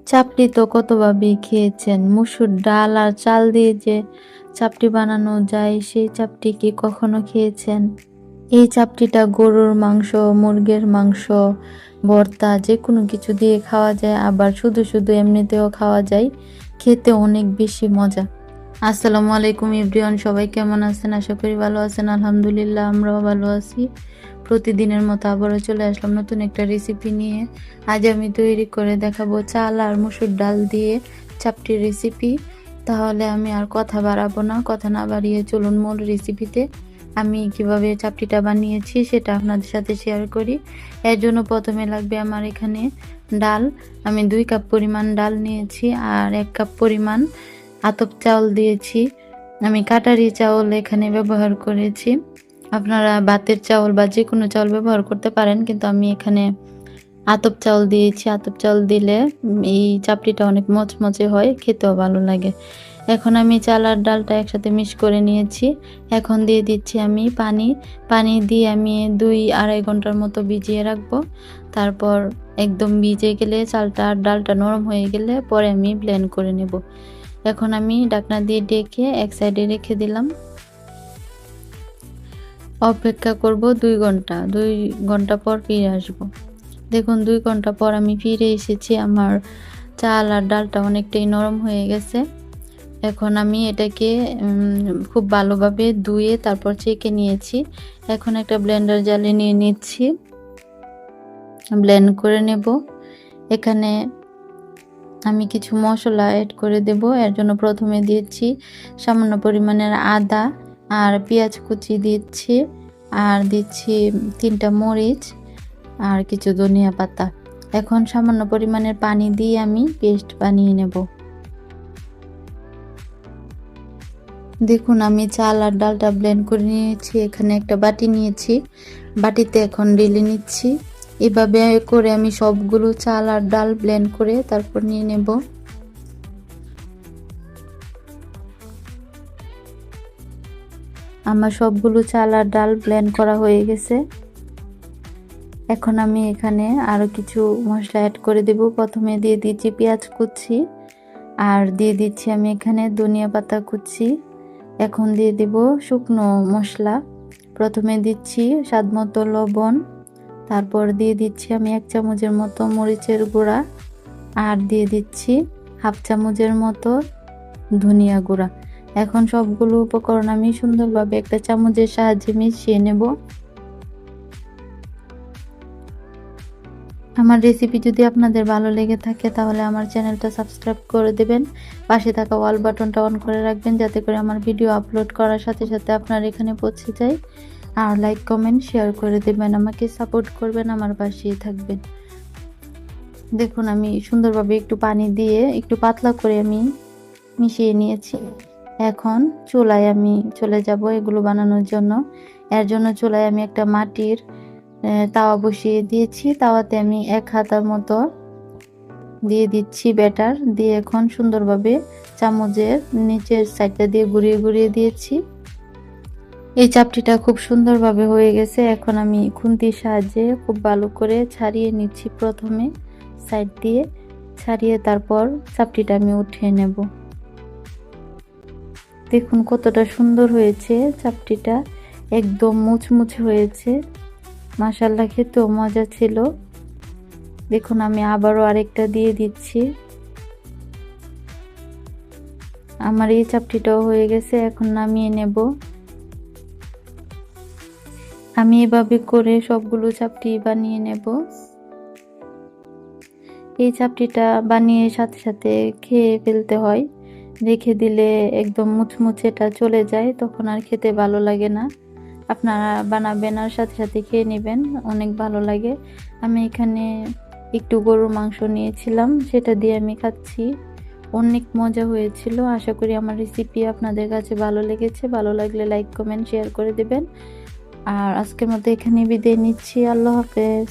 চাপটি তো কতভাবেই খেয়েছেন। মসুর ডাল আর চাল দিয়ে যে চাপটি বানানো যায়, সেই চাপটি কি কখনো খেয়েছেন? এই চাপটিটা গরুর মাংস, মুরগির মাংস, ভর্তা যেকোনো কিছু দিয়ে খাওয়া যায়, আবার শুধু শুধু এমনিতেও খাওয়া যায়। খেতে অনেক বেশি মজা। আসসালামু আলাইকুম এভরিওয়ান, সবাই কেমন আছেন? আশা করি ভালো আছেন। আলহামদুলিল্লাহ, আমরাও ভালো আছি। প্রতিদিনের মতো আবারও চলে আসলাম নতুন একটা রেসিপি নিয়ে। আজ আমি তৈরি করে দেখাবো চাল আর মসুর ডাল দিয়ে চাপটির রেসিপি। তাহলে আমি আর কথা বাড়াবো না, কথা না বাড়িয়ে চলুন মূল রেসিপিতে। আমি কিভাবে চাপটিটা বানিয়েছি সেটা আপনাদের সাথে শেয়ার করি। এর জন্য প্রথমে লাগবে আমার এখানে ডাল। আমি 2 কাপ পরিমাণ ডাল নিয়েছি আর 1 কাপ পরিমাণ আতপ চাউল দিয়েছি। আমি কাটারি চাউল এখানে ব্যবহার করেছি। আপনারা ভাতের চাউল বা যে কোনো চাউল ব্যবহার করতে পারেন, কিন্তু আমি এখানে আতপ চাউল দিয়েছি। আতপ চাউল দিলে এই চাপটিটা অনেক মচমচে হয়, খেতেও ভালো লাগে। এখন আমি চাল আর ডালটা একসাথে মিক্স করে নিয়েছি। এখন দিয়ে দিচ্ছি আমি পানি দিয়ে আমি 2-2.5 ঘন্টার মতো ভিজিয়ে রাখবো। তারপর একদম ভিজে গেলে, চালটা আর ডালটা নরম হয়ে গেলে পরে আমি ব্লেন্ড করে নেব। এখন আমি ঢাকনা দিয়ে ঢেকে এক সাইডে রেখে দিলাম। অপেক্ষা করব 2 ঘন্টা। 2 ঘন্টা পর ফিরে আসব। দেখুন 2 ঘন্টা পর আমি ফিরে এসেছি। আমার চাল আর ডালটা অনেকটাই নরম হয়ে গেছে। এখন আমি এটাকে খুব ভালোভাবে ধুয়ে তারপর ছেঁকে নিয়েছি। এখন একটা ব্লেন্ডার জালে নিয়ে নিচ্ছি, ব্লেন্ড করে নেব। এখানে আমি কিছু মশলা অ্যাড করে দেব। এর জন্য প্রথমে দিয়েছি সামান্য পরিমাণের আদা আর পেঁয়াজ কুচি দিচ্ছি, আর দিচ্ছি 3টা মরিচ আর কিছু ধনিয়া পাতা। এখন সামান্য পরিমাণের পানি দিয়ে আমি পেস্ট বানিয়ে নেব। দেখুন আমি চাল আর ডালটা ব্লেন্ড করে নিয়েছি। এখানে একটা বাটি নিয়েছি, বাটিতে এখন ঢেলে নিচ্ছি। এভাবে করে আমি সবগুলো চাল আর ডাল ব্লেন্ড করে তারপর নিয়ে নেব। আমার সবগুলো চাল আর ডাল ব্লেন্ড করা হয়ে গেছে। এখন আমি এখানে আরো কিছু মশলা অ্যাড করে দেব। প্রথমে দিয়ে দিচ্ছি পেঁয়াজ কুচি, আর দিয়ে দিচ্ছি আমি এখানে ধনিয়া পাতা কুচি। এখন দিয়ে দেব শুকনো মশলা। প্রথমে দিচ্ছি স্বাদমতো লবণ, তারপর দিয়ে দিচ্ছি আমি 1 চামচের মতো মরিচের গুঁড়া, আর দিয়ে দিচ্ছি 1/2 চামচের মতো ধনিয়া গুঁড়া। এখন সবগুলো উপকরণ আমি সুন্দরভাবে একটা চামচের সাহায্যে মিশিয়ে নেব। আমার রেসিপি যদি আপনাদের ভালো লেগে থাকে তাহলে আমার চ্যানেলটা সাবস্ক্রাইব করে দেবেন। পাশে থাকা অল বাটনটা অন করে রাখবেন, যাতে করে আমার ভিডিও আপলোড করার সাথে সাথে আপনার এখানে পৌঁছে যায়। আর লাইক কমেন্ট শেয়ার করে দেবেন, আমাকে সাপোর্ট করবেন, আমার পাশেই থাকবেন। দেখুন আমি সুন্দরভাবে একটু পানি দিয়ে একটু পাতলা করে আমি মিশিয়ে নিয়েছি। এখন চুলায় আমি চলে যাব এগুলো বানানোর জন্য। এর জন্য চুলায় আমি একটা মাটির তাওয়া বসিয়ে দিয়েছি। তাওয়াতে আমি 1 হাতার মতো দিয়ে দিচ্ছি ব্যাটার দিয়ে। এখন সুন্দরভাবে চামচের নিচের সাইডটা দিয়ে ঘুরিয়ে ঘুরিয়ে দিয়েছি। এই চাপটিটা খুব সুন্দরভাবে হয়ে গেছে। এখন আমি খুন্তির সাহায্যে খুব ভালো করে ছাড়িয়ে নিচ্ছি। প্রথমে সাইড দিয়ে ছাড়িয়ে তারপর চাপটিটা আমি উঠিয়ে নেব। দেখুন কতটা সুন্দর হয়েছে চাপটিটা, একদম মুচমুচে হয়েছে। মাশাআল্লাহ, খেতেও মজা ছিল। দেখুন আমি আবারও আরেকটা দিয়ে দিচ্ছি। আমার এই চাপটিটাও হয়ে গেছে, এখন নামিয়ে নেব। আমি এভাবে করে সবগুলো চাপটি বানিয়ে নেব। এই চাপটিটা বানিয়ে সাথে সাথে খেয়ে ফেলতে হয়, রেখে দিলে একদম মুচমুচেটা চলে যায়, তখন আর খেতে ভালো লাগে না। আপনারা বানাবেন আর সাথে সাথে খেয়ে নেবেন, অনেক ভালো লাগে। আমি এখানে একটু গরুর মাংস নিয়েছিলাম, সেটা দিয়ে আমি খাচ্ছি। অনেক মজা হয়েছিল। আশা করি আমার রেসিপি আপনাদের কাছে ভালো লেগেছে। ভালো লাগলে লাইক কমেন্ট শেয়ার করে দেবেন। আর আজকের মতো এখানে বিদায় নিচ্ছি। আল্লাহ হাফেজ।